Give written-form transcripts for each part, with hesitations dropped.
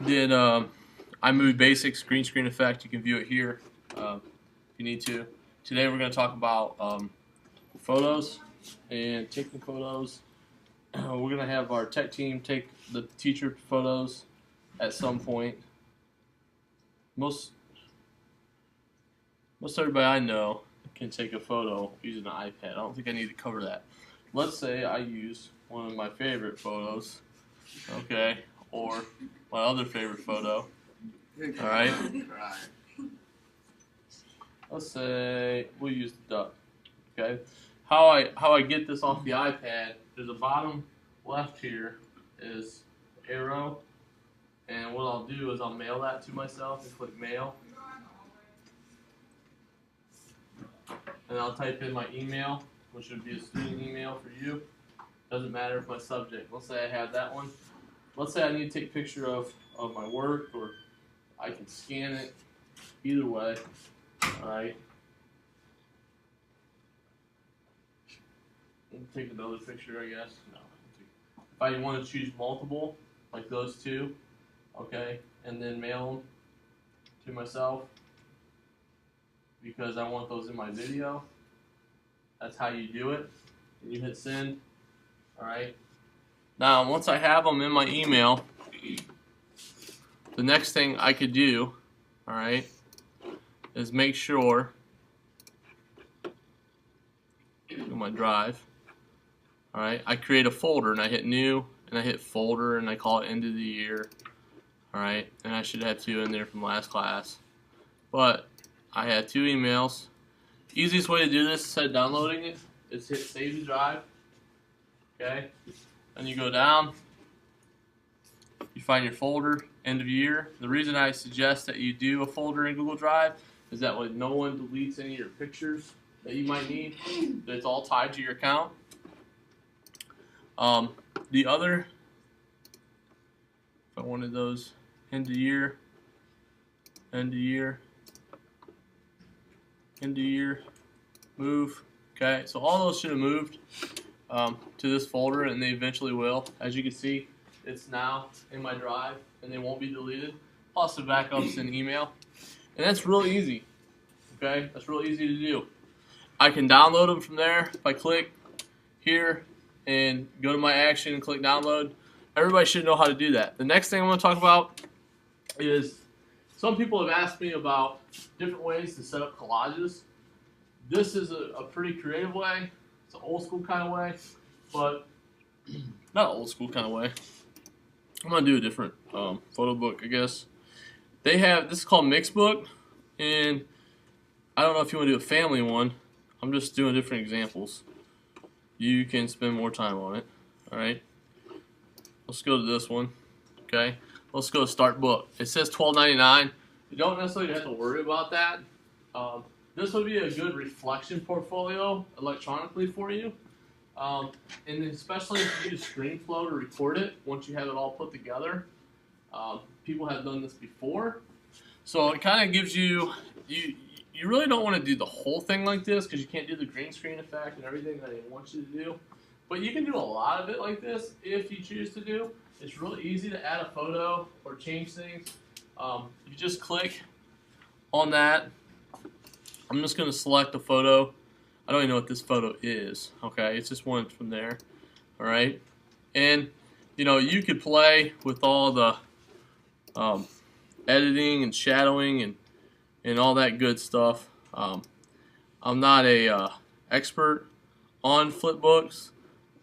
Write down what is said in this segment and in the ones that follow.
did iMovie Basics green screen effect. You can view it here if you need to. Today we're going to talk about photos and taking photos. We're going to have our tech team take the teacher photos at some point. Most everybody I know can take a photo using an iPad. I don't think I need to cover that. Let's say I use one of my favorite photos, okay, or my other favorite photo. All right. Let's say we'll use the duck. Okay. How I get this off the iPad? There's a bottom left here is arrow, and what I'll do is I'll mail that to myself and click mail, and I'll type in my email, which would be a student email for you. Doesn't matter if my subject. Let's say I have that one. Let's say I need to take a picture of my work, or I can scan it. Either way, all right. Take another picture, I guess. No. If I want to choose multiple, like those two, okay, and then mail them to myself because I want those in my video. That's how you do it. And you hit send. All right. Now, once I have them in my email, the next thing I could do, all right, is make sure in my drive, all right, I create a folder and I hit new and I hit folder and I call it end of the year, all right, and I should have 2 in there from last class, but I had 2 emails. Easiest way to do this instead of downloading it is hit save the drive, okay, and you go down, you find your folder, end of year. The reason I suggest that you do a folder in Google Drive is that way no one deletes any of your pictures that you might need. It's all tied to your account. The other, if I wanted those end of year, end of year, end of year, move. Okay, so all those should have moved to this folder, and they eventually will. As you can see, it's now in my drive, and they won't be deleted. Plus the backups in email, and that's really easy. Okay, that's really easy to do. I can download them from there if I click here and go to my action and click download. Everybody should know how to do that. The next thing I'm going to talk about is some people have asked me about different ways to set up collages. This is a pretty creative way. It's an old school kind of way, but not an old school kind of way. I'm going to do a different photo book, I guess. They have, this is called Mixbook, and I don't know if you want to do a family one. I'm just doing different examples. You can spend more time on it. Alright. Let's go to this one. Okay. Let's go to start book. It says $12.99. You don't necessarily have to worry about that. This would be a good reflection portfolio electronically for you. And especially if you use ScreenFlow to record it once you have it all put together. People have done this before. So it kind of gives you, you really don't want to do the whole thing like this because you can't do the green screen effect and everything that they want you to do. But you can do a lot of it like this if you choose to do. It's really easy to add a photo or change things. You just click on that. I'm just going to select a photo. I don't even know what this photo is. Okay, it's just one from there. All right, and you know you could play with all the editing and shadowing and all that good stuff. I'm not a expert on flipbooks,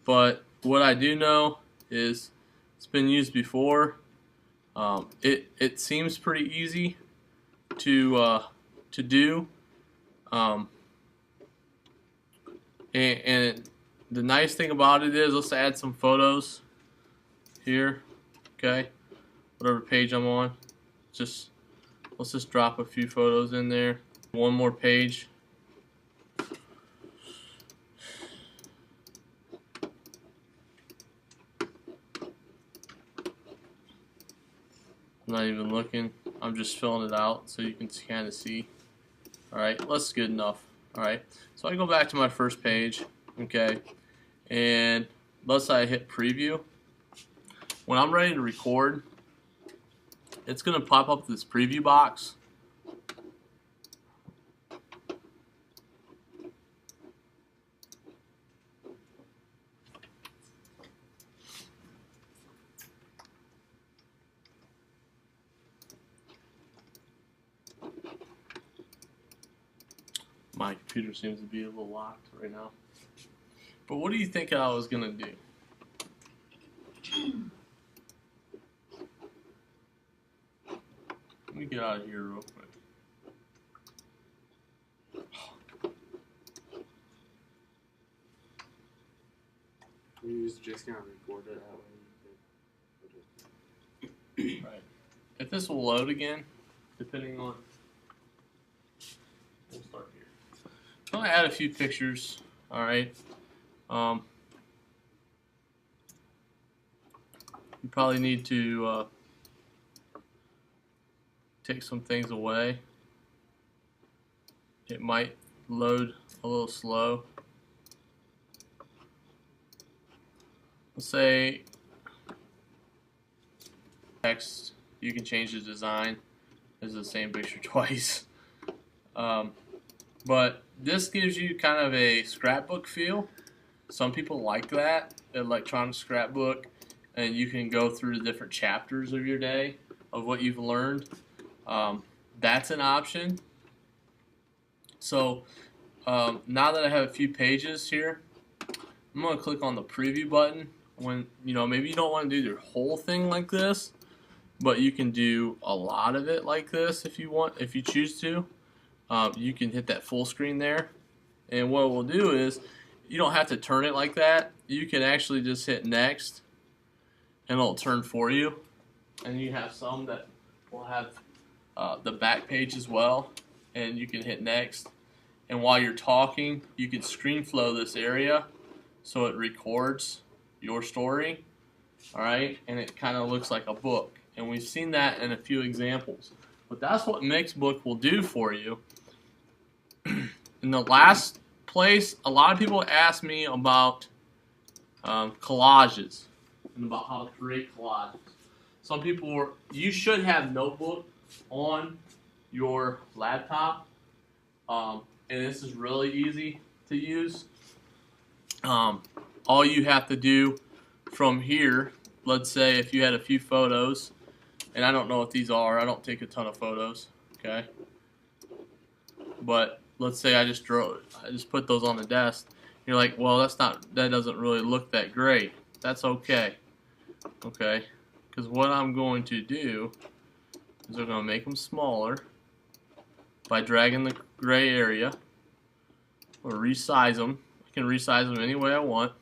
but what I do know is it's been used before. It seems pretty easy to do, and the nice thing about it is, let's add some photos here. Okay, whatever page I'm on, let's just drop a few photos in there. One more page. I'm not even looking. I'm just filling it out so you can kind of see. Alright, that's good enough. Alright, so I go back to my first page. Okay, and let's say I hit preview. When I'm ready to record, it's going to pop up this preview box. My computer seems to be a little locked right now. But what do you think I was going to do? Let me get out of here real quick. You just kind of record it that way. Right. If this will load again, depending on, we'll start here. I'm gonna add a few pictures. All right. You probably need to take some things away. It might load a little slow. Let's say text. You can change the design. It's the same picture twice. But this gives you kind of a scrapbook feel. Some people like that, electronic scrapbook, and you can go through the different chapters of your day of what you've learned. That's an option. So now that I have a few pages here, I'm going to click on the preview button. When maybe you don't want to do your whole thing like this, but you can do a lot of it like this if you want, if you choose to. You can hit that full screen there, and what we'll do is you don't have to turn it like that. You can actually just hit next, and it'll turn for you. And you have some that will have the back page as well, and you can hit next. And while you're talking, you can screen flow this area so it records your story, all right, and it kind of looks like a book. And we've seen that in a few examples. But that's what Mixbook will do for you. In the last place, a lot of people ask me about collages and about how to create collages. Some people you should have Notebook on your laptop, and this is really easy to use. All you have to do from here, let's say if you had a few photos, and I don't know what these are, I don't take a ton of photos, okay? But let's say I just put those on the desk. You're like, well, that doesn't really look that great. That's okay, okay? Because what I'm going to do is I'm going to make them smaller by dragging the gray area, or resize them. I can resize them any way I want.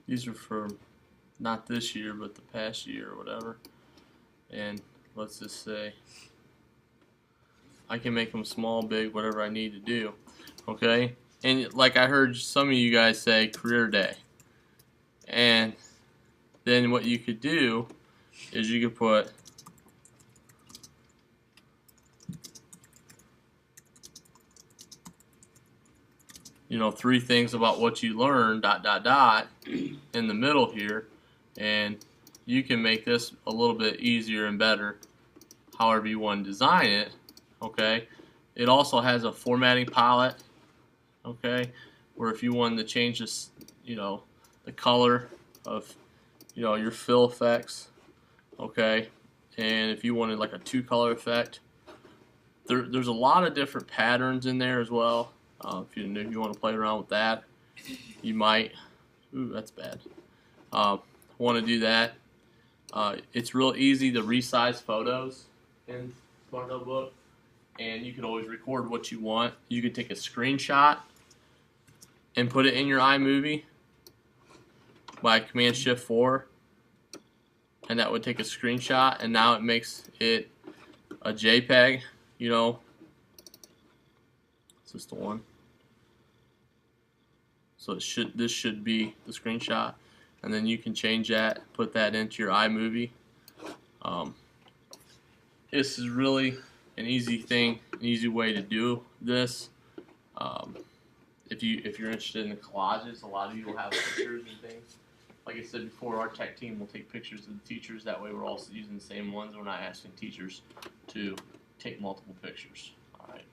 These are for not this year, but the past year or whatever. And let's just say I can make them small, big, whatever I need to do. Okay? And like I heard some of you guys say, career day. And then what you could do is you could put three things about what you learned, ... in the middle here, and you can make this a little bit easier and better however you want to design it, okay? It also has a formatting palette, okay, where if you wanted to change this, the color of, your fill effects, okay, and if you wanted like a 2-color effect, there's a lot of different patterns in there as well. If you want to play around with that, you might. Ooh, that's bad. Want to do that? It's real easy to resize photos in Smart Notebook, and you can always record what you want. You can take a screenshot and put it in your iMovie by Command-Shift-4, and that would take a screenshot, and now it makes it a JPEG. Is this the one? So this should be the screenshot, and then you can change that, put that into your iMovie. This is really an easy thing, an easy way to do this. If you're interested in the collages, a lot of you will have pictures and things. like I said before, our tech team will take pictures of the teachers. That way, we're all using the same ones. We're not asking teachers to take multiple pictures. All right.